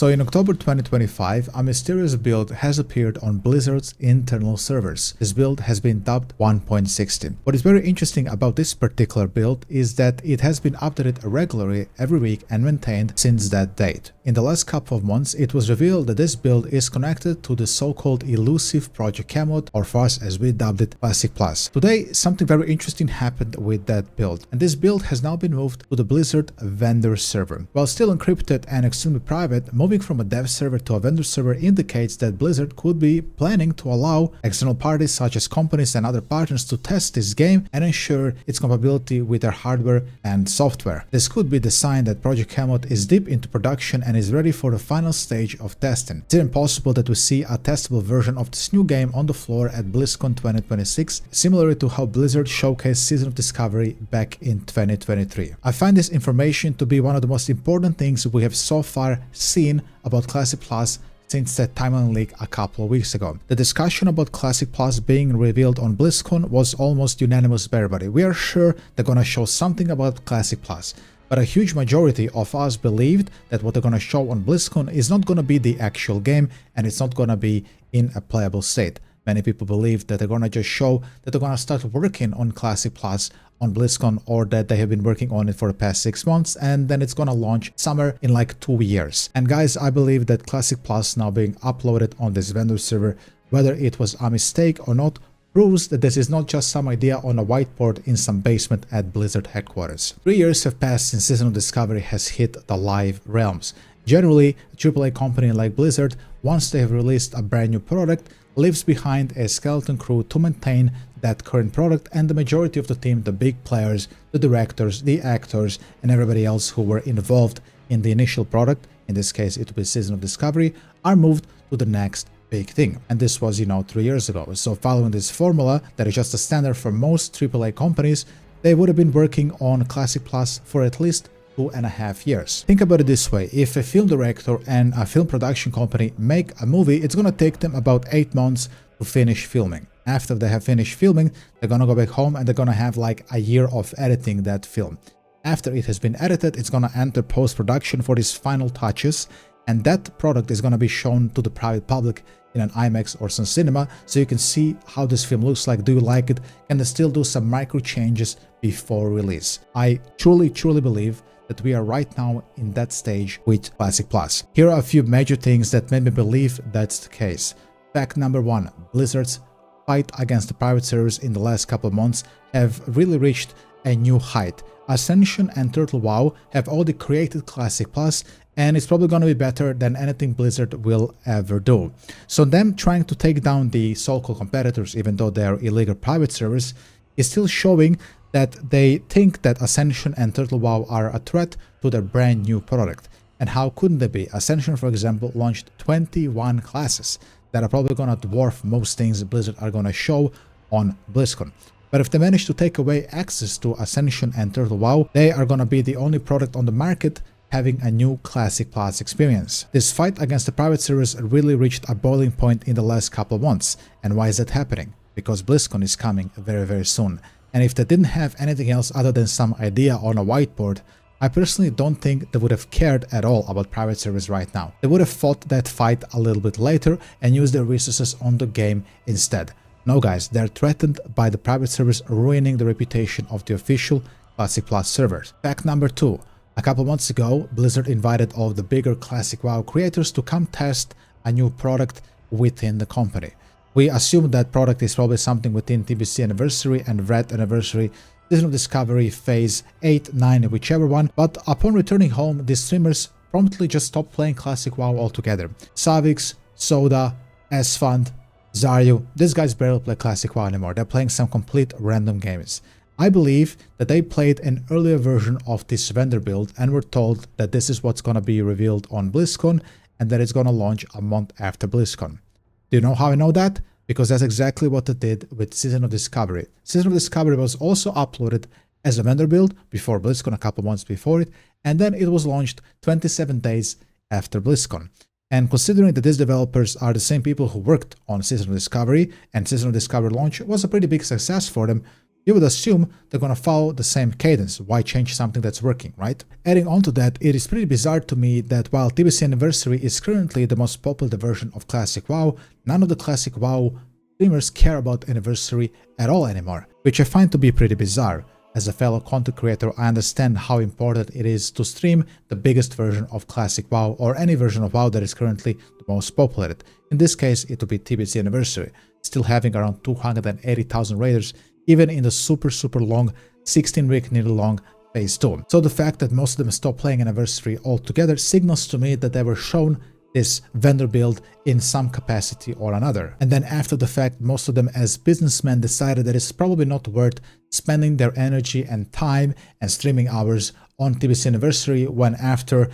So in October 2025, a mysterious build has appeared on Blizzard's internal servers. This build has been dubbed 1.16. What is very interesting about this particular build is that it has been updated regularly every week and maintained since that date. In the last couple of months, it was revealed that this build is connected to the so-called elusive Project Hamlet, or for us as we dubbed it, Classic Plus. Today, something very interesting happened with that build, and this build has now been moved to the Blizzard vendor server. While still encrypted and extremely private, moving from a dev server to a vendor server indicates that Blizzard could be planning to allow external parties such as companies and other partners to test this game and ensure its compatibility with their hardware and software. This could be the sign that Project Hamlet is deep into production and is ready for the final stage of testing. It's even possible that we see a testable version of this new game on the floor at Blizzcon 2026, similar to how Blizzard showcased Season of Discovery back in 2023. I find this information to be one of the most important things we have so far seen about Classic Plus since that timeline leak a couple of weeks ago. The discussion about Classic Plus being revealed on BlizzCon was almost unanimous by everybody. We are sure they're gonna show something about Classic Plus, but a huge majority of us believed that what they're gonna show on BlizzCon is not gonna be the actual game and it's not gonna be in a playable state. Many people believe that they're gonna just show that they're gonna start working on Classic Plus on BlizzCon, or that they have been working on it for the past 6 months and then it's gonna launch somewhere in like 2 years. And guys, I believe that Classic Plus now being uploaded on this vendor server, whether it was a mistake or not, proves that this is not just some idea on a whiteboard in some basement at Blizzard headquarters. 3 years have passed since Season of Discovery has hit the live realms. Generally, a AAA company like Blizzard, once they have released a brand new product, leaves behind a skeleton crew to maintain that current product, and the majority of the team, the big players, the directors, the actors, and everybody else who were involved in the initial product, in this case it will be Season of Discovery, are moved to the next big thing. And this was, 3 years ago. So following this formula that is just a standard for most AAA companies, they would have been working on Classic Plus for at least 2.5 years. Think about it this way: if a film director and a film production company make a movie, it's gonna take them about 8 months to finish filming. After they have finished filming, they're gonna go back home and they're gonna have like a year of editing that film. After it has been edited, it's gonna enter post-production for these final touches, and that product is gonna be shown to the private public in an IMAX or some cinema, so you can see how this film looks like. Do you like it? Can they still do some micro changes before release? I truly believe that we are right now in that stage with Classic Plus. Here are a few major things that made me believe that's the case. Fact number 1, Blizzard's fight against the private servers in the last couple of months have really reached a new height. Ascension and Turtle WoW have already created Classic Plus, and it's probably going to be better than anything Blizzard will ever do. So them trying to take down the so-called competitors, even though they are illegal private servers, is still showing that they think that Ascension and Turtle WoW are a threat to their brand new product. And how couldn't they be? Ascension, for example, launched 21 classes that are probably gonna dwarf most things Blizzard are gonna show on BlizzCon. But if they manage to take away access to Ascension and Turtle WoW, they are gonna be the only product on the market having a new Classic Plus experience. This fight against the private servers really reached a boiling point in the last couple of months. And why is that happening? Because BlizzCon is coming very soon. And if they didn't have anything else other than some idea on a whiteboard, I personally don't think they would have cared at all about private servers right now. They would have fought that fight a little bit later and used their resources on the game instead. No guys, they're threatened by the private servers ruining the reputation of the official Classic Plus servers. Fact number 2. A couple months ago, Blizzard invited all of the bigger Classic WoW creators to come test a new product within the company. We assume that product is probably something within TBC Anniversary and Red Anniversary, Season of Discovery, Phase 8, 9, whichever one, but upon returning home, the streamers promptly just stopped playing Classic WoW altogether. Savix, Soda, Esfand, Zaryu, these guys barely play Classic WoW anymore. They're playing some complete random games. I believe that they played an earlier version of this vendor build and were told that this is what's gonna be revealed on BlizzCon and that it's gonna launch a month after BlizzCon. Do you know how I know that? Because that's exactly what they did with Season of Discovery. Season of Discovery was also uploaded as a vendor build before BlizzCon, a couple months before it, and then it was launched 27 days after BlizzCon. And considering that these developers are the same people who worked on Season of Discovery, and Season of Discovery launch was a pretty big success for them, You would assume they're gonna follow the same cadence. Why change something that's working, right? Adding on to that, it is pretty bizarre to me that while TBC Anniversary is currently the most popular version of Classic WoW, none of the Classic WoW streamers care about Anniversary at all anymore, which I find to be pretty bizarre. As a fellow content creator, I understand how important it is to stream the biggest version of Classic WoW or any version of WoW that is currently the most populated. In this case, it would be TBC Anniversary, still having around 280,000 raiders, even in the super long, 16-week nearly long Phase 2. So the fact that most of them stopped playing Anniversary altogether signals to me that they were shown this vendor build in some capacity or another. And then after the fact, most of them as businessmen decided that it's probably not worth spending their energy and time and streaming hours on TBC Anniversary when after,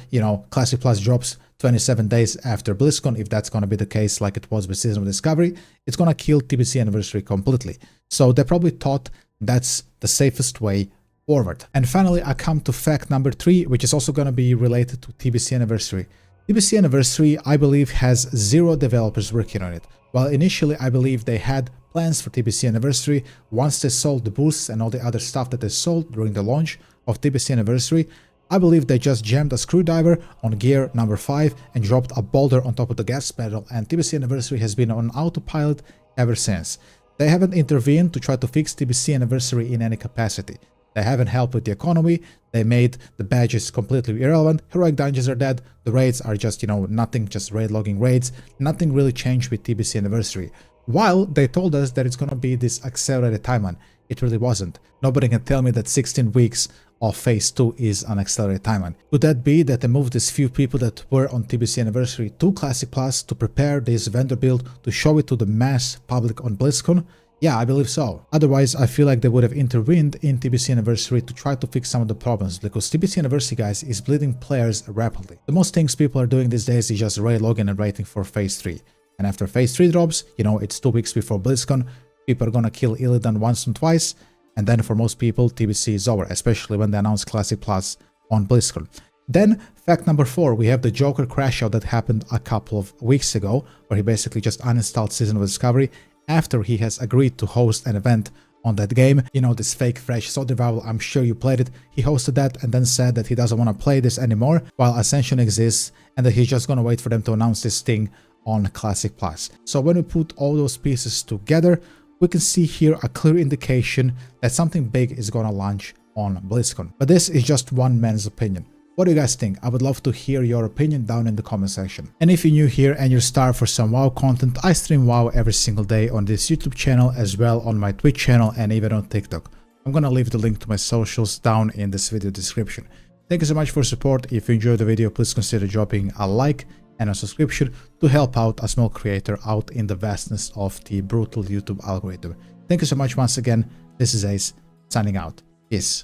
Classic Plus drops 27 days after Blizzcon, if that's going to be the case like it was with Season of Discovery, it's going to kill TBC Anniversary completely. So they probably thought that's the safest way forward. And finally, I come to fact number 3, which is also going to be related to TBC Anniversary. TBC Anniversary, I believe, has 0 developers working on it. While initially I believe they had plans for TBC Anniversary, once they sold the boosts and all the other stuff that they sold during the launch of TBC Anniversary, I believe they just jammed a screwdriver on gear number 5 and dropped a boulder on top of the gas pedal, and TBC Anniversary has been on autopilot ever since. They haven't intervened to try to fix TBC Anniversary in any capacity. They haven't helped with the economy, they made the badges completely irrelevant, heroic dungeons are dead, the raids are just, nothing, just raid logging raids, nothing really changed with TBC Anniversary. While they told us that it's gonna be this accelerated timeline, it really wasn't. Nobody can tell me that 16 weeks of Phase 2 is an accelerated timeline. Could that be that they moved these few people that were on TBC Anniversary to Classic Plus to prepare this vendor build to show it to the mass public on Blizzcon? Yeah, I believe so. Otherwise, I feel like they would have intervened in TBC Anniversary to try to fix some of the problems, because TBC Anniversary, guys, is bleeding players rapidly. The most things people are doing these days is just raid logging and waiting for Phase 3. And after Phase 3 drops, it's 2 weeks before BlizzCon, people are gonna kill Illidan once and twice, and then for most people, TBC is over, especially when they announce Classic Plus on BlizzCon. Then, fact number 4, we have the Joker crash out that happened a couple of weeks ago, where he basically just uninstalled Season of Discovery after he has agreed to host an event on that game. This fake fresh sword revival, I'm sure you played it. He hosted that and then said that he doesn't want to play this anymore while Ascension exists, and that he's just gonna wait for them to announce this thing on Classic Plus. So when we put all those pieces together, we can see here a clear indication that something big is gonna launch on BlizzCon. But this is just one man's opinion. What do you guys think? I would love to hear your opinion down in the comment section. And if you're new here and you're starved for some WoW content, I stream WoW every single day on this YouTube channel, as well on my Twitch channel and even on TikTok. I'm gonna leave the link to my socials down in this video description. Thank you so much for support. If you enjoyed the video, please consider dropping a like and a subscription to help out a small creator out in the vastness of the brutal YouTube algorithm. Thank you so much once again. This is Ace, signing out. Peace.